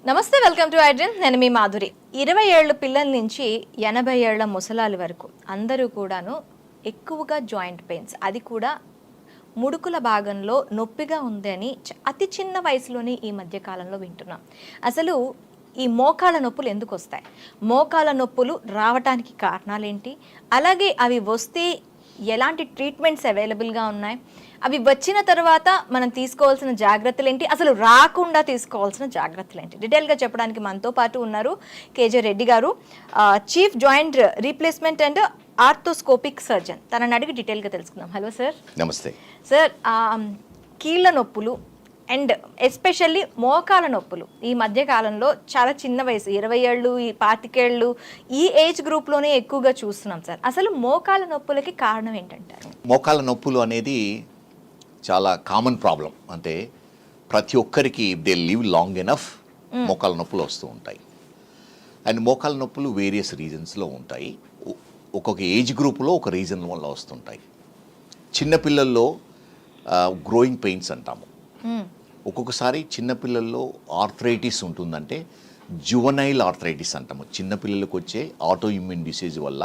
నమస్తే, welcome to iDream. నేను మీ మాధురి. 20 ఏళ్ళ పిల్లల నుంచి 80 ఏళ్ల ముసలాలి వరకు అందరూ కూడాను ఎక్కువగా జాయింట్ పెయిన్స్, అది కూడా ముడుకుల భాగంలో నొప్పిగా ఉందని అతి చిన్న వయసులోనే ఈ మధ్య కాలంలో వింటున్నాం. అసలు ఈ మోకాళ్ళ నొప్పులు ఎందుకు వస్తాయి, మోకాళ్ళ నొప్పులు రావటానికి కారణాలేంటి, అలాగే అవి వస్తే ఎలాంటి ట్రీట్మెంట్స్ అవైలబుల్గా ఉన్నాయి, అవి వచ్చిన తర్వాత మనం తీసుకోవాల్సిన జాగ్రత్తలు ఏంటి, అసలు రాకుండా తీసుకోవాల్సిన జాగ్రత్తలు ఏంటి, డీటెయిల్గా చెప్పడానికి మనతో పాటు ఉన్నారు కేజే రెడ్డి గారు, chief joint replacement and arthroscopic surgeon. తనని అడిగి డీటెయిల్గా తెలుసుకుందాం. Hello sir. నమస్తే సార్. కీళ్ళ నొప్పులు అండ్ ఎస్పెషల్లీ మోకాల నొప్పులు ఈ మధ్య కాలంలో చాలా చిన్న వయసు, 20 ఏళ్ళు, 25 ఏళ్ళు, ఈ ఏజ్ గ్రూప్లోనే ఎక్కువగా చూస్తున్నాం సార్. అసలు మోకాల నొప్పులకి కారణం ఏంటంటారు? మోకాళ్ళ నొప్పులు అనేది చాలా కామన్ ప్రాబ్లం. అంటే ప్రతి ఒక్కరికి దే లివ్ లాంగ్ ఎనఫ్ మోకాళ్ళ నొప్పులు వస్తూ ఉంటాయి. అండ్ మోకాళ్ళ నొప్పులు వేరియస్ రీజన్స్లో ఉంటాయి. ఒక్కొక్క ఏజ్ గ్రూప్లో ఒక రీజన్ వల్ల వస్తుంటాయి. చిన్నపిల్లల్లో గ్రోయింగ్ పెయిన్స్ అంటాము. ఒక్కొక్కసారి చిన్నపిల్లల్లో ఆర్థరైటిస్ ఉంటుందంటే జువనైల్ ఆర్థరైటిస్ అంటాము. చిన్నపిల్లలకు వచ్చే ఆటో ఇమ్యూన్ డిసీజ్ వల్ల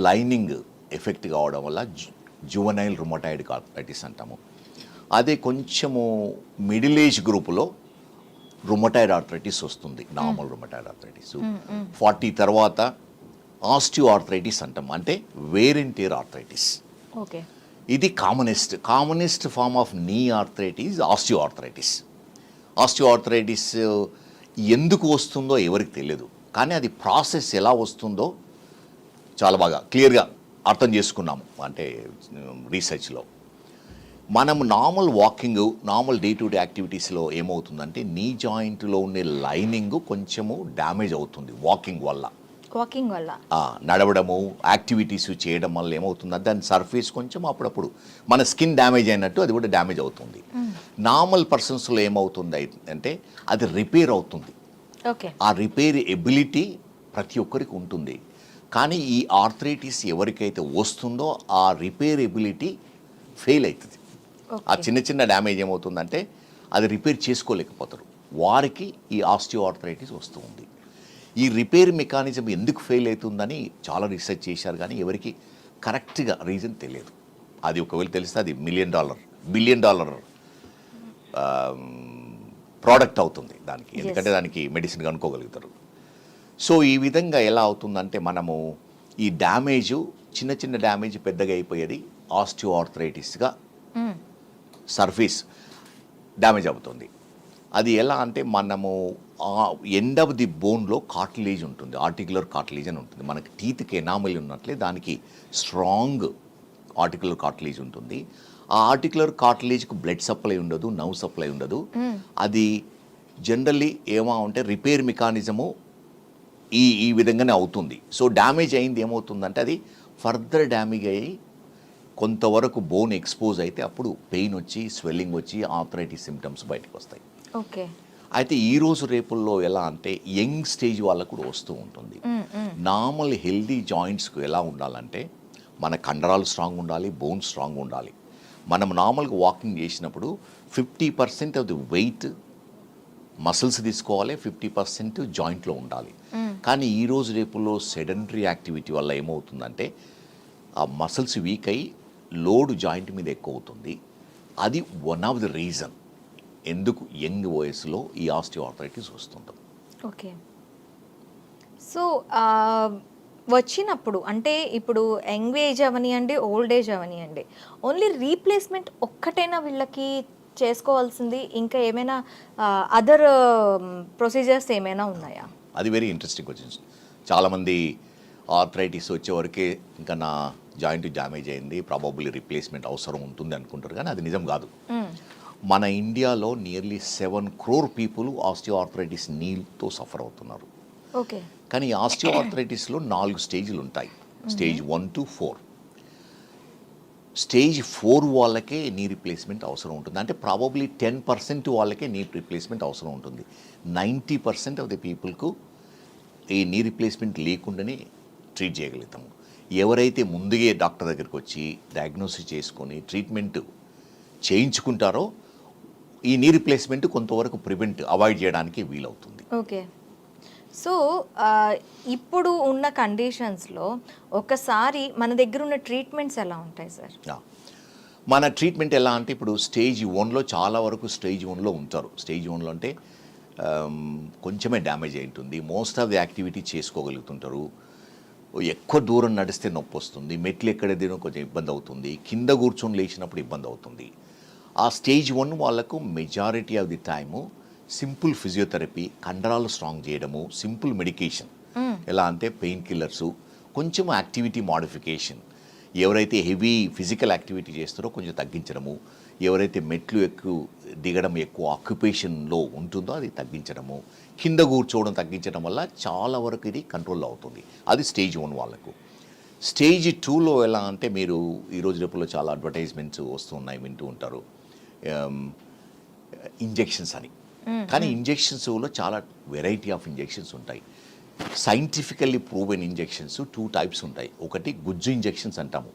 లైనింగ్ ఎఫెక్ట్ కావడం వల్ల జువనైల్ రుమటాయిడ్ ఆర్థరైటిస్ అంటాము. అదే కొంచెము మిడిల్ ఏజ్ గ్రూపులో రుమటాయిడ్ ఆర్థరైటిస్ వస్తుంది, నార్మల్ రుమటాయిడ్ ఆర్థరైటిస్. 40 తర్వాత ఆస్టియో ఆర్థరైటిస్ అంటాం, అంటే wear and tear arthritis. Okay. ఇది commonest form of knee arthritis osteo arthritis. Osteo arthritis ఎందుకు వస్తుందో ఎవరికి తెలియదు, కానీ అది ప్రాసెస్ ఎలా వస్తుందో చాలా బాగా క్లియర్గా అర్థం చేసుకున్నాము. అంటే రీసెర్చ్లో మనం normal walking, normal day to day యాక్టివిటీస్లో ఏమవుతుందంటే నీ జాయింట్లో ఉండే లైనింగ్ కొంచెము డ్యామేజ్ అవుతుంది వాకింగ్ వల్ల. నడవడము, యాక్టివిటీస్ చేయడం వల్ల ఏమవుతుందంటే దాని సర్ఫేస్ కొంచెం అప్పుడప్పుడు మన స్కిన్ డ్యామేజ్ అయినట్టు అది కూడా డ్యామేజ్ అవుతుంది. నార్మల్ పర్సన్స్లో ఏమవుతుంది అంటే అది రిపేర్ అవుతుంది. ఆ రిపేర్ ఎబిలిటీ ప్రతి ఒక్కరికి ఉంటుంది. కానీ ఈ ఆర్థరైటిస్ ఎవరికైతే వస్తుందో ఆ రిపేర్ ఎబిలిటీ ఫెయిల్ అవుతుంది. ఆ చిన్న చిన్న డ్యామేజ్ ఏమవుతుందంటే అది రిపేర్ చేసుకోలేకపోతారు. వారికి ఈ ఆస్టియో ఆర్థరైటిస్ వస్తూ ఉంది. ఈ రిపేర్ మెకానిజం ఎందుకు ఫెయిల్ అవుతుందని చాలా రీసెర్చ్ చేశారు, కానీ ఎవరికి కరెక్ట్గా రీజన్ తెలియదు. అది ఒకవేళ తెలిస్తే అది బిలియన్ డాలర్ ప్రోడక్ట్ అవుతుంది దానికి, ఎందుకంటే దానికి మెడిసిన్ కనుక్కోగలుగుతారు. సో ఈ విధంగా ఎలా అవుతుందంటే మనము ఈ డ్యామేజ్, చిన్న చిన్న డ్యామేజ్ పెద్దగా అయిపోయేది ఆస్టియో ఆర్థరైటిస్గా సర్ఫేస్ డ్యామేజ్ అవుతుంది. అది ఎలా అంటే మనము ఎండ్ ఆఫ్ ది బోన్లో కార్టిలేజ్ ఉంటుంది, ఆర్టిక్యులర్ కార్టిలేజ్ అని ఉంటుంది. మనకి టీత్కి ఎనామల్ ఉన్నట్లే దానికి స్ట్రాంగ్ ఆర్టిక్యులర్ కార్టిలేజ్ ఉంటుంది. ఆ ఆర్టిక్యులర్ కార్టిలేజ్కి బ్లడ్ సప్లై ఉండదు, నర్వ్ సప్లై ఉండదు. అది జనరల్లీ ఏమంటే రిపేర్ మెకానిజము ఈ విధంగానే అవుతుంది. సో డ్యామేజ్ అయింది ఏమవుతుందంటే అది ఫర్దర్ డ్యామేజ్ అయ్యి కొంతవరకు బోన్ ఎక్స్పోజ్ అయితే అప్పుడు పెయిన్ వచ్చి, స్వెల్లింగ్ వచ్చి, ఆర్థరైటిస్ సిమ్టమ్స్ బయటకు వస్తాయి. ఓకే. అయితే ఈరోజు రేపుల్లో ఎలా అంటే యంగ్ స్టేజ్ వాళ్ళకు కూడా వస్తూ ఉంటుంది. నార్మల్ హెల్దీ జాయింట్స్కు ఎలా ఉండాలంటే మన కండరాలు స్ట్రాంగ్ ఉండాలి, బోన్ స్ట్రాంగ్ ఉండాలి. మనం నార్మల్గా వాకింగ్ చేసినప్పుడు 50% ఆఫ్ ది వెయిట్ మసిల్స్ తీసుకోవాలి, 50% జాయింట్లో ఉండాలి. కానీ ఈరోజు రేపుల్లో సెడెంటరీ యాక్టివిటీ వల్ల ఏమవుతుందంటే ఆ మసిల్స్ వీక్ అయ్యి లోడ్ జాయింట్ మీద ఎక్కువ అవుతుంది. అది వన్ ఆఫ్ ది రీజన్ ఎందుకు యంగ్ వయసులో ఈ ఆస్టియో ఆర్థరైటిస్ వస్తుంటుంది. ఓకే. సో వచ్చినప్పుడు అంటే ఇప్పుడు యంగ్ ఏజ్ అవనియండి, ఓల్డ్ ఏజ్ అవనియండి, ఓన్లీ రీప్లేస్మెంట్ ఒక్కటైనా వీళ్ళకి చేసుకోవాల్సింది, ఇంకా ఏమైనా అదర్ ప్రొసీజర్స్ ఏమైనా ఉన్నాయా? అది వెరీ ఇంట్రెస్టింగ్ క్వశ్చన్స్. చాలామంది ఆర్థరైటిస్ వచ్చేవరకే ఇంకా నా జాయింట్ డ్యామేజ్ అయింది, ప్రాబబ్లీ రీప్లేస్మెంట్ అవసరం ఉంటుంది అనుకుంటారు, కానీ అది నిజం కాదు. మన ఇండియాలో nearly 7 crore people osteo arthritis నీల్తో సఫర్ అవుతున్నారు. ఓకే. కానీ ఆస్టియో ఆర్థరైటిస్లో 4 స్టేజ్లు ఉంటాయి, స్టేజ్ 1 to 4. స్టేజ్ 4 వాళ్ళకే నీ రీప్లేస్మెంట్ అవసరం ఉంటుంది. అంటే ప్రాబబ్లీ 10% వాళ్ళకే నీ రీప్లేస్మెంట్ అవసరం ఉంటుంది. 90% ఆఫ్ ది పీపుల్కు ఈ నీ రీప్లేస్మెంట్ లేకుండానే ట్రీట్ చేయగలుగుతాము. ఎవరైతే ముందుగా డాక్టర్ దగ్గరికి వచ్చి డయాగ్నోసిస్ చేసుకొని ట్రీట్మెంట్ చేయించుకుంటారో ఈ నీ రీప్లేస్మెంట్ కొంతవరకు అవాయిడ్ చేయడానికి వీలవుతుంది. ఓకే. సో ఇప్పుడు ఉన్న కండిషన్స్లో ఒకసారి మన దగ్గర ఉన్న ట్రీట్మెంట్స్ ఎలా ఉంటాయి సార్? మన ట్రీట్మెంట్ ఎలా అంటే ఇప్పుడు స్టేజ్ 1లో చాలా వరకు స్టేజ్ 1లో ఉంటారు. స్టేజ్ 1లో అంటే కొంచెమే డ్యామేజ్ అయి ఉంటుంది. మోస్ట్ ఆఫ్ ది యాక్టివిటీ చేసుకోగలుగుతుంటారు. ఎక్కువ దూరం నడిస్తే నొప్పి వస్తుంది, మెట్లు ఎక్కడ దిగడం కొంచెం ఇబ్బంది అవుతుంది, కింద కూర్చొని లేచినప్పుడు ఇబ్బంది అవుతుంది. ఆ స్టేజ్ 1 వాళ్ళకు majority of the time simple physiotherapy, కండరాలు స్ట్రాంగ్ చేయడము, సింపుల్ మెడికేషన్ ఎలా అంటే పెయిన్ కిల్లర్సు, కొంచెం యాక్టివిటీ మోడిఫికేషన్, ఎవరైతే హెవీ ఫిజికల్ యాక్టివిటీ చేస్తారో కొంచెం తగ్గించడము, ఎవరైతే మెట్లు దిగడం ఎక్కువ ఆక్యుపేషన్లో ఉంటుందో అది తగ్గించడము, కింద కూర్చోవడం తగ్గించడం వల్ల చాలా వరకు ఇది కంట్రోల్ అవుతుంది. అది స్టేజ్ 1 వాళ్ళకు. స్టేజ్ 2లో ఎలా అంటే మీరు ఈరోజు రేపులో చాలా అడ్వర్టైజ్మెంట్స్ వస్తున్నాయి, వింటూ ఉంటారు ఇంజెక్షన్స్ అని. కానీ ఇంజెక్షన్స్లో చాలా వెరైటీ ఆఫ్ ఇంజెక్షన్స్ ఉంటాయి. సైంటిఫికల్లీ ప్రూవెన్ ఇంజెక్షన్స్ 2 టైప్స్ ఉంటాయి. ఒకటి గుజ్జు ఇంజెక్షన్స్ అంటాము,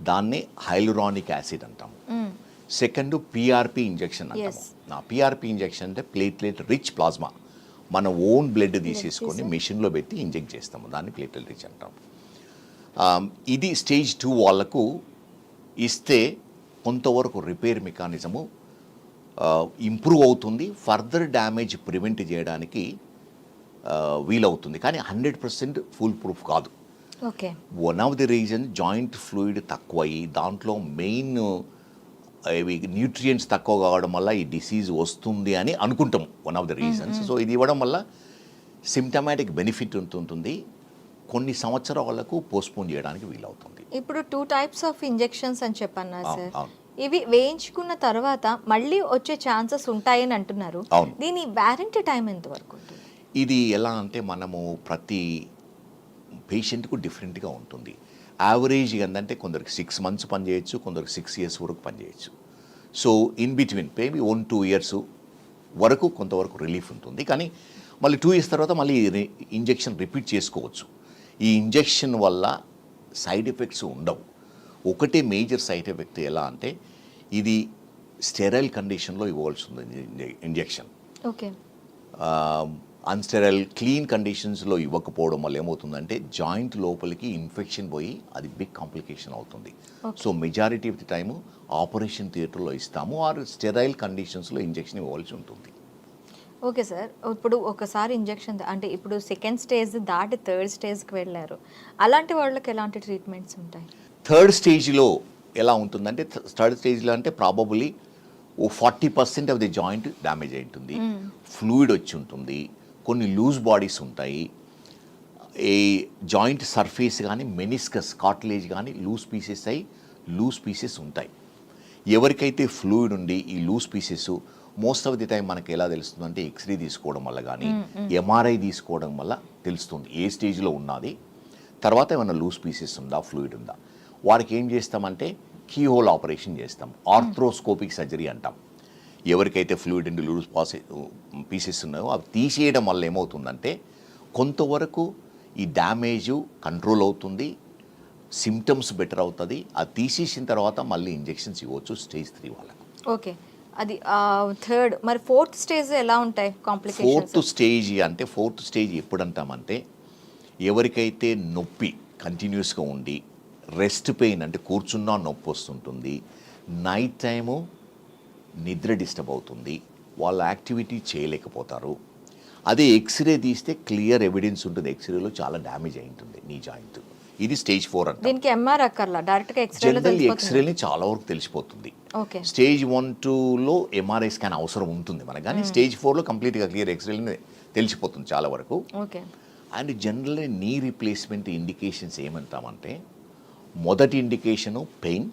దాన్నే హైలురానిక్ యాసిడ్ అంటాము. సెకండ్ పిఆర్పి ఇంజెక్షన్ అంటాము. నా పిఆర్పి ఇంజెక్షన్ అంటే ప్లేట్లెట్ రిచ్ ప్లాస్మా, మన ఓన్ బ్లడ్ తీసేసుకొని మెషిన్లో పెట్టి ఇంజెక్ట్ చేస్తాము, దాన్ని ప్లేట్లెట్ రిచ్ అంటాము. ఇది స్టేజ్ 2 వాళ్ళకు ఇస్తే కొంతవరకు రిపేర్ మెకానిజము ఇంప్రూవ్ అవుతుంది, ఫర్దర్ డ్యామేజ్ ప్రివెంట్ చేయడానికి వీలవుతుంది. కానీ 100% ఫుల్ ప్రూఫ్ కాదు. Okay. One of the reason joint fluid తక్కువయ్యి దాంట్లో మెయిన్ ఇవి న్యూట్రియంట్స్ తక్కువ కావడం వల్ల ఈ డిసీజ్ వస్తుంది అని అనుకుంటాం, one of the reasons. So ఇది ఇవ్వడం వల్ల సిమ్టమాటిక్ బెనిఫిట్ ఉంటుంది, కొన్ని సంవత్సరాలకు పోస్ట్పోన్ చేయడానికి వీలవుతుంది. ఇప్పుడు 2 టైప్స్ ఆఫ్ ఇంజెక్షన్స్ అని చెప్పన్నా సార్, ఇవి వేయించుకున్న తర్వాత మళ్ళీ వచ్చే ఛాన్సెస్ ఉంటాయని అంటున్నారు. దీని వారంటీ టైం ఎంత వరకు ఉంటుంది? ఇది ఎలా అంటే మనము ప్రతి పేషెంట్కు డిఫరెంట్గా ఉంటుంది. యావరేజ్ ఏంటంటే కొందరికి 6 months పనిచేయచ్చు, కొందరికి 6 years వరకు పనిచేయచ్చు. So in between maybe 1-2 years వరకు కొంతవరకు రిలీఫ్ ఉంటుంది. కానీ మళ్ళీ 2 years తర్వాత మళ్ళీ ఇంజెక్షన్ రిపీట్ చేసుకోవచ్చు. ఈ ఇంజెక్షన్ వల్ల సైడ్ ఎఫెక్ట్స్ ఉండవు. ఒకటే మేజర్ సైడ్ ఎఫెక్ట్ ఎలా అంటే ఇది స్టెరైల్ కండిషన్లో ఇవ్వాల్సి ఉంది ఇంజెక్షన్. ఓకే. అన్స్టెరైల్ క్లీన్ కండిషన్స్లో ఇవ్వకపోవడం వల్ల ఏమవుతుందంటే జాయింట్ లోపలికి ఇన్ఫెక్షన్ పోయి అది బిగ్ కాంప్లికేషన్ అవుతుంది. So majority of the time operation థియేటర్లో ఇస్తాము, ఆర్ స్టెరైల్ కండిషన్స్లో ఇంజెక్షన్ ఇవ్వాల్సి ఉంటుంది. Okay sir. ఇప్పుడు ఒకసారి ఇంజెక్షన్ అంటే ఇప్పుడు 2nd స్టేజ్ దాటి 3rd స్టేజ్కి వెళ్ళారు, అలాంటి వాళ్ళకి ఎలాంటి ట్రీట్మెంట్స్ ఉంటాయి? 3rd స్టేజ్లో ఎలా ఉంటుందంటే 3rd స్టేజ్లో అంటే probably 40% of the joint damage అయి ఉంటుంది, ఫ్లూయిడ్ వచ్చి ఉంటుంది, కొన్ని లూజ్ బాడీస్ ఉంటాయి, ఈ జాయింట్ సర్ఫేస్ కానీ మెనిస్కస్ కార్టిలేజ్ కానీ లూజ్ పీసెస్ ఉంటాయి. ఎవరికైతే ఫ్లూయిడ్ ఉండి ఈ loose pieces most of the time మనకి ఎలా తెలుస్తుంది అంటే ఎక్స్రే తీసుకోవడం వల్ల కానీ ఎంఆర్ఐ తీసుకోవడం వల్ల తెలుస్తుంది ఏ స్టేజ్లో ఉన్నది, తర్వాత ఏమైనా లూజ్ పీసెస్ ఉందా, ఫ్లూయిడ్ ఉందా. వారికి ఏం చేస్తామంటే కీహోల్ ఆపరేషన్ చేస్తాం, ఆర్థ్రోస్కోపిక్ సర్జరీ అంటాం. ఎవరికైతే ఫ్లూయిడ్ అండ్ లూజ్ పీసెస్ ఉన్నాయో అవి తీసేయడం వల్ల ఏమవుతుందంటే కొంతవరకు ఈ డ్యామేజ్ కంట్రోల్ అవుతుంది, సిమ్టమ్స్ బెటర్ అవుతుంది. అది తీసేసిన తర్వాత మళ్ళీ ఇంజెక్షన్స్ ఇవ్వచ్చు స్టేజ్ 3 వాళ్ళకు. ఓకే. అది 3rd. మరి 4th స్టేజ్ ఎలా ఉంటాయి కాంప్లికేషన్స్? 4th స్టేజ్ ఎప్పుడు అంటామంటే ఎవరికైతే నొప్పి కంటిన్యూస్గా ఉండి రెస్ట్ పెయిన్ అంటే కూర్చున్నా నొప్పి వస్తుంటుంది, నైట్ టైము నిద్ర డిస్టర్బ్ అవుతుంది, వాళ్ళ యాక్టివిటీ చేయలేకపోతారు. అదే ఎక్స్రే తీస్తే క్లియర్ ఎవిడెన్స్ ఉంటుంది, ఎక్స్రేలో చాలా డ్యామేజ్ అయి ఉంటుంది నీ జాయింట్. ఇది స్టేజ్ 4 అంటే దీనికి ఎంఆర్ అక్కర్లా, డైరెక్ట్గా ఎక్స్రేని చాలా వరకు తెలిసిపోతుంది. ఓకే. స్టేజ్ 1-2లో ఎంఆర్ఐ స్కాన్ అవసరం ఉంటుంది మనకు, కానీ స్టేజ్ 4లో కంప్లీట్గా క్లియర్ ఎక్స్రేని తెలిసిపోతుంది చాలా వరకు. Okay. And generally knee replacement indications ఏమంటామంటే మొదటి ఇండికేషను పెయిన్,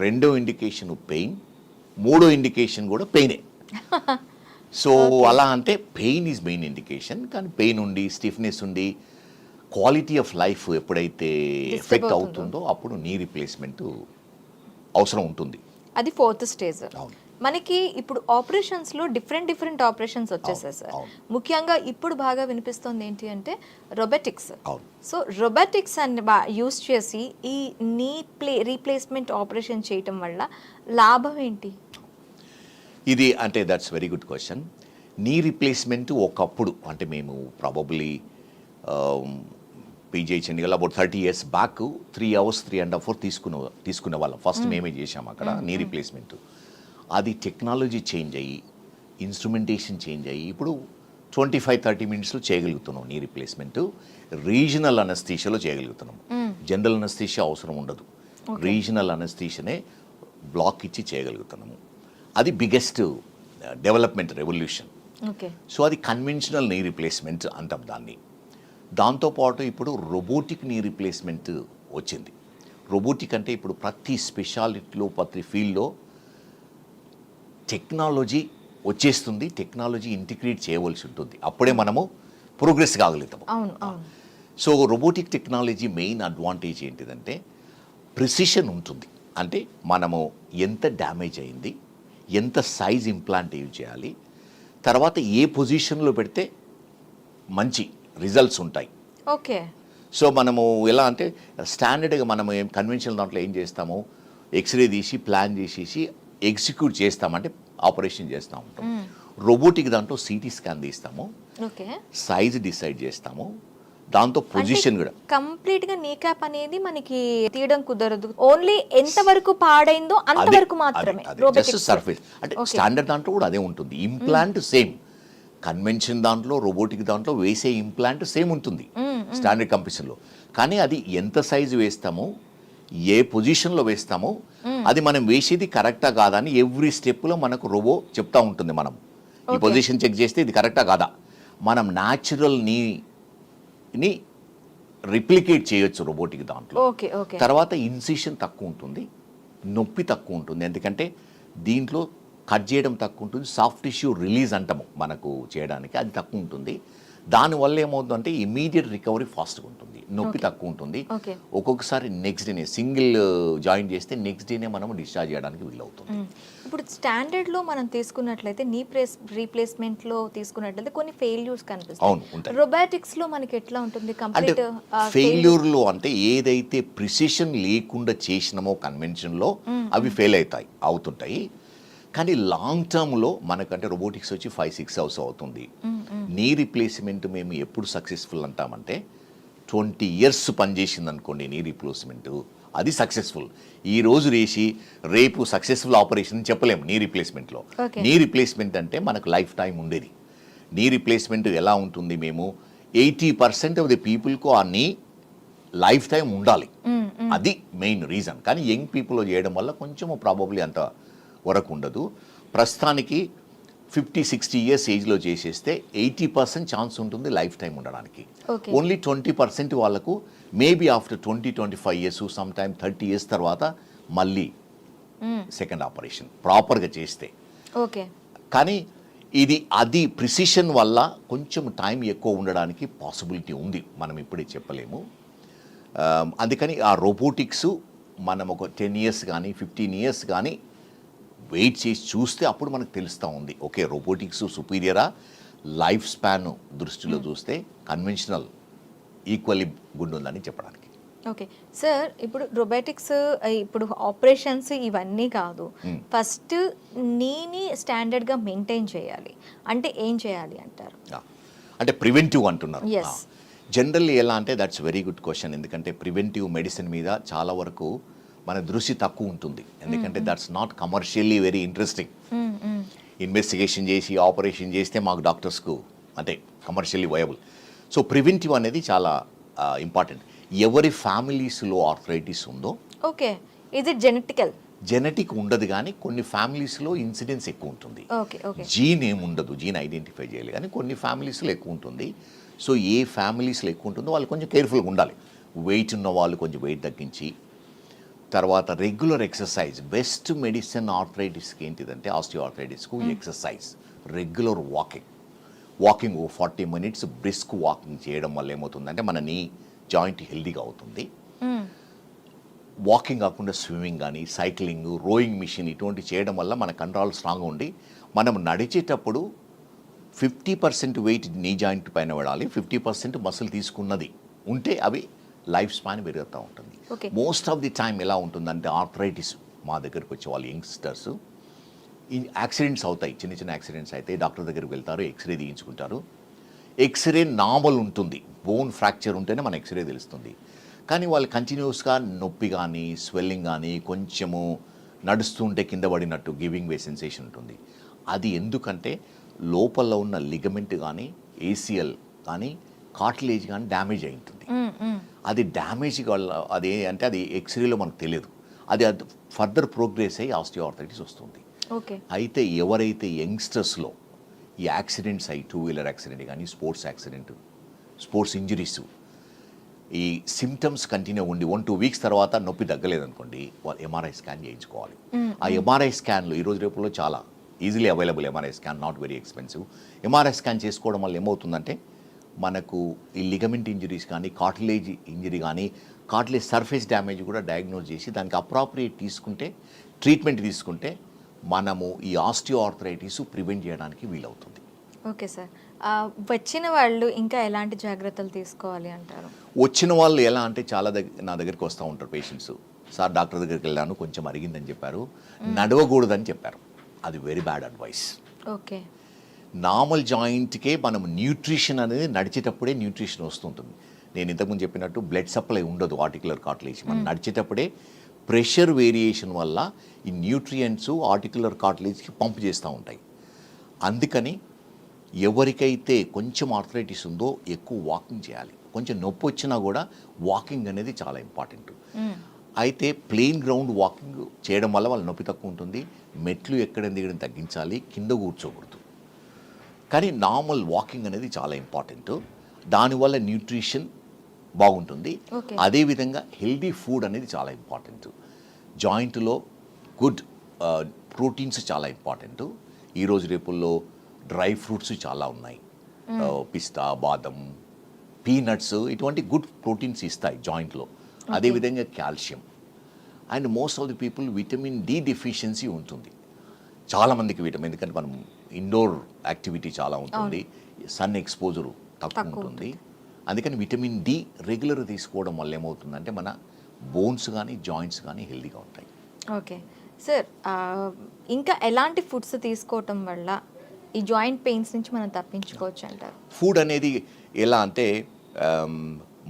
రెండో ఇండికేషను పెయిన్, మూడో ఇండికేషన్ కూడా పెయినే. సో అలా అంటే పెయిన్ ఈజ్ మెయిన్ ఇండికేషన్. కానీ పెయిన్ ఉండి స్టిఫ్నెస్ ఉండి క్వాలిటీ ఆఫ్ లైఫ్ ఎప్పుడైతే ఎఫెక్ట్ అవుతుందో అప్పుడు నీ రీప్లేస్మెంట్ అవసరం ఉంటుంది. అది 4th స్టేజ్. మనకి ఇప్పుడు ఆపరేషన్స్లో డిఫరెంట్ ఆపరేషన్స్ వచ్చేసాయి సార్. ముఖ్యంగా ఇప్పుడు బాగా వినిపిస్తుంది ఏంటి అంటే రోబోటిక్స్. సో రోబోటిక్స్ అని యూస్ చేసి ఈ నీ రీప్లేస్మెంట్ ఆపరేషన్ చేయటం వల్ల లాభం ఏంటి? ఇది అంటే that's very good question. Knee replacement ఒకప్పుడు అంటే మేము probably PG Chandigarh about 30 years back 3 hours 3.5 hours తీసుకునే వాళ్ళం. ఫస్ట్ మేమే చేసాం అక్కడ నీ రీప్లేస్మెంట్. అది టెక్నాలజీ చేంజ్ అయ్యి ఇన్స్ట్రుమెంటేషన్ చేంజ్ అయ్యి ఇప్పుడు 25-30 minutesలో చేయగలుగుతున్నాం నీ రీప్లేస్మెంట్. రీజనల్ అనస్థీషియాలో చేయగలుగుతున్నాం. జనరల్ అనస్థీషియా అవసరం ఉండదు. రీజనల్ అనస్థీషియానే బ్లాక్ ఇచ్చి చేయగలుగుతున్నాము. అది biggest development revolution. Okay. So అది కన్వెన్షనల్ నీ రీప్లేస్మెంట్ అంటాం దాన్ని. దాంతోపాటు ఇప్పుడు రోబోటిక్ నీ రీప్లేస్మెంట్ వచ్చింది. రోబోటిక్ అంటే ఇప్పుడు ప్రతి స్పెషాలిటీలో ప్రతి ఫీల్డ్లో టెక్నాలజీ వచ్చేస్తుంది. టెక్నాలజీ ఇంటిగ్రేట్ చేయవలసి ఉంటుంది. అప్పుడే మనము ప్రోగ్రెస్ కాగలుగుతాము. అవును అవును. So robotic technology main advantage ఏంటిదంటే ప్రిసిషన్ ఉంటుంది. అంటే మనము ఎంత డ్యామేజ్ అయింది, ఎంత సైజ్ ఇంప్లాంట్ యూజ్ చేయాలి, తర్వాత ఏ పొజిషన్లో పెడితే మంచి రిజల్ట్స్ ఉంటాయి. ఓకే. సో మనము ఎలా అంటే స్టాండర్డ్గా మనము కన్వెన్షనల్ దాంట్లో ఏం చేస్తాము, ఎక్స్రే తీసి ప్లాన్ చేసేసి ఎగ్జిక్యూట్ చేస్తామంటే ఆపరేషన్ చేస్తూ ఉంటాం. రోబోటిక్ దాంట్లో సిటీ స్కాన్ తీస్తాము, ఓకే, సైజ్ డిసైడ్ చేస్తాము, దాంతో పొజిషన్ కూడా కంప్లీట్ గా నీ క్యాప్ అనేది మనకి తీయడం కుదరదు. ఓన్లీ ఎంత వరకు పాడైందో అంతవరకు మాత్రమే జస్ట్ సర్ఫేస్. అంటే స్టాండర్డ్ దాంట్లో కూడా అదే ఉంటుంది. ఇంప్లాంట్ సేమ్, కన్వెన్షన్ దాంట్లో రోబోటిక్ దాంట్లో వేసే ఇంప్లాంట్ సేమ్ ఉంటుంది స్టాండర్డ్ కంపెనీలో. కానీ అది ఎంత సైజు వేస్తామో, ఏ పొజిషన్లో వేస్తామో, అది మనం వేసేది కరెక్టా కాదా అని ఎవ్రీ స్టెప్లో మనకు రోబో చెప్తా ఉంటుంది. మనం ఈ పొజిషన్ చెక్ చేస్తే ఇది కరెక్టా కాదా, మనం న్యాచురల్ ని రిప్లికేట్ చేయొచ్చు రోబోటిక్ దాంట్లో. తర్వాత ఇన్సిషన్ తక్కువ ఉంటుంది, నొప్పి తక్కువ ఉంటుంది. ఎందుకంటే దీంట్లో కట్ చేయడం తక్కువ ఉంటుంది, సాఫ్ట్ టిష్యూ రిలీజ్ అంటాము మనకు చేయడానికి, అది తక్కువ ఉంటుంది. దానివల్ల ఏమవుతుందంటే ఇమీడియట్ రికవరీ ఫాస్ట్గా ఉంటుంది, నొప్పి తక్కువ ఉంటుంది. ఒక్కొక్కసారి నెక్స్ట్ డేనే సింగిల్ జాయిన్ చేస్తే నెక్స్ట్ డేనే మనం డిశ్చార్జ్ చేయడానికి వీలవుతుంది. ఇప్పుడు స్టాండర్డ్లో మనం తీసుకున్నట్లయితే నీ రీప్లేస్మెంట్లో తీసుకున్నట్లయితే కొన్ని ఫెయిల్యూర్స్ కనిపిస్తాయి. అవును, ఉంటాయి. రోబోటిక్స్లో మనకి ఎట్లా ఉంటుంది? కంప్లీట్ ఫెయిల్యూర్లో అంటే ఏదైతే ప్రిసిషన్ లేకుండా చేసినామో కన్వెన్షన్లో అవి ఫెయిల్ అవుతుంటాయి. కానీ లాంగ్ టర్మ్లో మనకంటే రోబోటిక్స్ వచ్చి 5-6 hours అవుతుంది. నీ రీప్లేస్మెంట్ మేము ఎప్పుడు సక్సెస్ఫుల్ అంటామంటే 20 years పనిచేసింది అనుకోండి నీ రీప్లేస్మెంట్, అది సక్సెస్ఫుల్. ఈ రోజు వేసి రేపు సక్సెస్ఫుల్ ఆపరేషన్ చెప్పలేము నీ రీప్లేస్మెంట్లో. నీ రీప్లేస్మెంట్ అంటే మనకు లైఫ్ టైం ఉండేది. నీ రీప్లేస్మెంట్ ఎలా ఉంటుంది, మేము 80% ఆఫ్ ది పీపుల్కు ఆ నీ లైఫ్ టైం ఉండాలి, అది మెయిన్ రీజన్. కానీ యంగ్ పీపుల్ చేయడం వల్ల కొంచెం ప్రాబబ్లీ అంత వరకు ఉండదు. ప్రస్తుతానికి 50-60 years ఏజ్లో చేసేస్తే 80% ఛాన్స్ ఉంటుంది లైఫ్ టైం ఉండడానికి. ఓన్లీ 20% వాళ్ళకు maybe after 20-25 years, some time 30 years తర్వాత మళ్ళీ సెకండ్ ఆపరేషన్ ప్రాపర్గా చేస్తే. కానీ అది ప్రిసిషన్ వల్ల కొంచెం టైం ఎక్కువ ఉండడానికి పాసిబిలిటీ ఉంది, మనం ఇప్పుడే చెప్పలేము. అందుకని ఆ రోబోటిక్స్ మనం ఒక 10 years కానీ 15 years కానీ వెయిట్ చేసి చూస్తే అప్పుడు మనకు తెలుస్తూ ఉంది, ఓకే రోబోటిక్స్ సుపీరియరా, లైఫ్ స్పాన్ దృష్టిలో చూస్తే కన్వెన్షనల్ ఈక్వల్లీ గుడ్ ఉందని చెప్పడానికి. ఓకే సార్, ఇప్పుడు రోబోటిక్స్ ఇప్పుడు ఆపరేషన్స్ ఇవన్నీ కాదు, ఫస్ట్ నీని స్టాండర్డ్గా మెయింటైన్ చేయాలి అంటే ఏం చేయాలి అంటారు? అంటే ప్రివెంటివ్ అంటున్నారు. జనరల్లీ ఎలా అంటే దట్స్ వెరీ గుడ్ క్వశ్చన్. ఎందుకంటే ప్రివెంటివ్ మెడిసిన్ మీద చాలా వరకు మన దృష్టి తక్కువ ఉంటుంది. ఎందుకంటే that's not commercially very interesting. Investigation చేసి ఆపరేషన్ చేస్తే మాకు డాక్టర్స్కు అంటే కమర్షియల్లీ వయబుల్. సో ప్రివెంటివ్ అనేది చాలా ఇంపార్టెంట్. ఎవరి ఫ్యామిలీస్లో ఆర్థరైటిస్ ఉందో, ఓకే, ఇది జెనెటిక్ ఉండదు, కానీ కొన్ని ఫ్యామిలీస్లో ఇన్సిడెన్స్ ఎక్కువ ఉంటుంది. జీన్ ఏముండదు, జీన్ ఐడెంటిఫై చేయాలి, కానీ కొన్ని ఫ్యామిలీస్లో ఎక్కువ ఉంటుంది. సో ఏ ఫ్యామిలీస్లో ఎక్కువ ఉంటుందో వాళ్ళు కొంచెం కేర్ఫుల్గా ఉండాలి. వెయిట్ ఉన్న వాళ్ళు కొంచెం వెయిట్ తగ్గించి, తర్వాత రెగ్యులర్ ఎక్సర్సైజ్. బెస్ట్ మెడిసిన్ ఆర్థరైటిస్కి ఏంటిదంటే ఆస్టియో ఆర్థరైటిస్కు exercise, regular walking 40 minutes brisk walking చేయడం వల్ల ఏమవుతుందంటే మన నీ జాయింట్ హెల్దీగా అవుతుంది. వాకింగ్ కాకుండా స్విమ్మింగ్ కానీ సైక్లింగ్, రోయింగ్ మిషన్ ఇటువంటి చేయడం వల్ల మన కంట్రోల్ స్ట్రాంగ్గా ఉండి మనం నడిచేటప్పుడు 50% వెయిట్ నీ జాయింట్ పైన పడాలి, 50% మసిల్ తీసుకున్నది ఉంటే అవి లైఫ్ స్పాన్ పెరుగుతూ ఉంటుంది. మోస్ట్ ఆఫ్ ది టైం ఎలా ఉంటుందంటే ఆర్థరైటిస్ మా దగ్గరకు వచ్చే వాళ్ళు యంగ్స్టర్స్ ఈ యాక్సిడెంట్స్ అవుతాయి, చిన్న చిన్న యాక్సిడెంట్స్ అయితే డాక్టర్ దగ్గరికి వెళ్తారు, ఎక్స్రే తీయించుకుంటారు. ఎక్స్రే నార్మల్ ఉంటుంది, బోన్ ఫ్రాక్చర్ ఉంటేనే మన ఎక్స్రే తెలుస్తుంది. కానీ వాళ్ళు కంటిన్యూస్గా నొప్పి కానీ స్వెల్లింగ్ కానీ కొంచెము నడుస్తుంటే కింద పడినట్టు గివింగ్ వే సెన్సేషన్ ఉంటుంది. అది ఎందుకంటే లోపల ఉన్న లిగమెంట్ కానీ ఏసిఎల్ కానీ కార్టిలేజ్ కానీ డ్యామేజ్ అయి ఉంటుంది. అది డ్యామేజ్ వల్ల అదే అంటే అది ఎక్స్రేలో మనకు తెలియదు, అది ఫర్దర్ ప్రోగ్రెస్ అయ్యి ఆస్టియోఆర్థరైటిస్ వస్తుంది. ఓకే. అయితే ఎవరైతే యంగ్స్టర్స్లో ఈ యాక్సిడెంట్స్ అయ్యి 2-వీలర్ యాక్సిడెంట్ కానీ స్పోర్ట్స్ యాక్సిడెంట్, స్పోర్ట్స్ ఇంజరీస్, ఈ సిమ్టమ్స్ కంటిన్యూ ఉండి 1-2 వీక్స్ తర్వాత నొప్పి తగ్గలేదనుకోండి, వాళ్ళు ఎంఆర్ఐ స్కాన్ చేయించుకోవాలి. ఆ ఎంఆర్ఐ స్కాన్లు ఈరోజు రేపులో చాలా easily available. MRI scan not very expensive. MRI scan చేసుకోవడం వల్ల ఏమవుతుందంటే మనకు ఈ లిగమెంట్ ఇంజరీస్ కానీ కార్టిలేజ్ ఇంజరీ కానీ కార్టిలేజ్ సర్ఫేస్ డ్యామేజ్ కూడా డయాగ్నోజ్ చేసి దానికి అప్రాప్రియేట్ తీసుకుంటే, ట్రీట్మెంట్ తీసుకుంటే మనము ఈ ఆస్టియోఆర్థరైటిస్ ప్రివెంట్ చేయడానికి వీలవుతుంది. Okay sir. వచ్చిన వాళ్ళు ఇంకా ఎలాంటి జాగ్రత్తలు తీసుకోవాలి అంటారు? వచ్చిన వాళ్ళు ఎలా అంటే చాలా నా దగ్గరికి వస్తూ ఉంటారు పేషెంట్స్. సార్ డాక్టర్ దగ్గరికి వెళ్ళాను, కొంచెం అరిగిందని చెప్పారు, నడవకూడదని చెప్పారు. అది very bad advice. Okay. Normal జాయింట్కే మనం న్యూట్రిషన్ అనేది నడిచేటప్పుడే న్యూట్రిషన్ వస్తుంటుంది. నేను ఇంతకుముందు చెప్పినట్టు బ్లడ్ సప్లై ఉండదు ఆర్టికులర్ కార్టిలేజ్. మనం నడిచేటప్పుడే ప్రెషర్ వేరియేషన్ వల్ల ఈ న్యూట్రియంట్స్ ఆర్టికులర్ కార్టిలేజ్కి పంప్ చేస్తూ ఉంటాయి. అందుకని ఎవరికైతే కొంచెం ఆర్థరైటిస్ ఉందో ఎక్కువ వాకింగ్ చేయాలి. కొంచెం నొప్పి వచ్చినా కూడా వాకింగ్ అనేది చాలా ఇంపార్టెంట్. అయితే ప్లెయిన్ గ్రౌండ్ వాకింగ్ చేయడం వల్ల వాళ్ళ నొప్పి తక్కువ ఉంటుంది. మెట్లు ఎక్కడం దిగడం తగ్గించాలి, కింద కూర్చోకూడదు. కానీ నార్మల్ వాకింగ్ అనేది చాలా ఇంపార్టెంట్. దానివల్ల న్యూట్రిషన్ బాగుంటుంది. అదేవిధంగా హెల్దీ ఫుడ్ అనేది చాలా ఇంపార్టెంట్. జాయింట్లో గుడ్ ప్రోటీన్స్ చాలా ఇంపార్టెంట్. ఈరోజు రేపుల్లో డ్రై ఫ్రూట్స్ చాలా ఉన్నాయి, పిస్తా, బాదం, పీనట్స్, ఇటువంటి గుడ్ ప్రోటీన్స్ ఇస్తాయి జాయింట్లో. అదేవిధంగా calcium and most of the people vitamin D deficiency ఉంటుంది చాలామందికి. విటమిన్ ఎందుకంటే మనం ఇండోర్ యాక్టివిటీ చాలా ఉంటుంది, సన్ ఎక్స్పోజరు తక్కువ ఉంటుంది. అందుకని విటమిన్ డి రెగ్యులర్ తీసుకోవడం వల్ల ఏమవుతుందంటే మన బోన్స్ కానీ జాయింట్స్ కానీ హెల్దీగా ఉంటాయి. Okay sir. ఇంకా ఎలాంటి ఫుడ్స్ తీసుకోవటం వల్ల ఈ జాయింట్ పెయిన్స్ నుంచి మనం తప్పించుకోవచ్చు అంటారు? ఫుడ్ అనేది ఎలా అంటే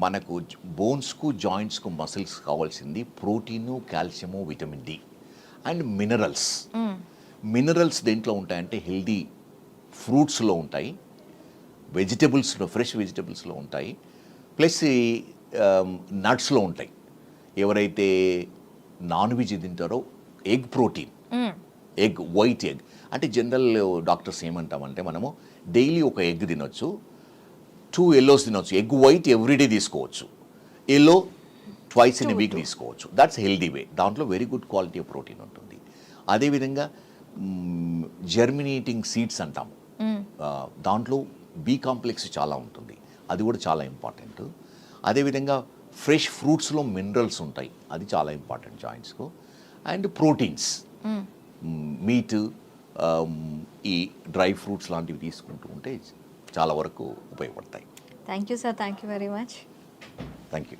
మనకు బోన్స్కు జాయింట్స్కు మసిల్స్ కావాల్సింది protein, calcium, vitamin D and minerals. Minerals దేంట్లో ఉంటాయంటే హెల్దీ ఫ్రూట్స్లో ఉంటాయి, వెజిటబుల్స్లో, ఫ్రెష్ వెజిటబుల్స్లో ఉంటాయి, ప్లస్ నట్స్లో ఉంటాయి. ఎవరైతే నాన్ వెజ్ తింటారో egg protein, egg, white egg అంటే జనరల్ డాక్టర్స్ ఏమంటామంటే మనము డైలీ ఒక ఎగ్ తినొచ్చు, 2 ఎల్లోస్ తినొచ్చు. ఎగ్ వైట్ ఎవ్రీడే తీసుకోవచ్చు, ఎల్లో ట్వైస్ ఇన్ వీక్ తీసుకోవచ్చు. That's healthy way. దాంట్లో very good quality of protein ఉంటుంది. అదేవిధంగా జర్మినేటింగ్ సీడ్స్ అంటాము, దాంట్లో బి కాంప్లెక్స్ చాలా ఉంటుంది, అది కూడా చాలా ఇంపార్టెంట్. అదేవిధంగా ఫ్రెష్ ఫ్రూట్స్లో మినరల్స్ ఉంటాయి, అది చాలా ఇంపార్టెంట్ జాయింట్స్కు. అండ్ ప్రోటీన్స్, మీట్, ఈ డ్రై ఫ్రూట్స్ లాంటివి తీసుకుంటూ ఉంటే చాలా వరకు ఉపయోగపడతాయి. Thank you sir. Thank you very much. Thank you.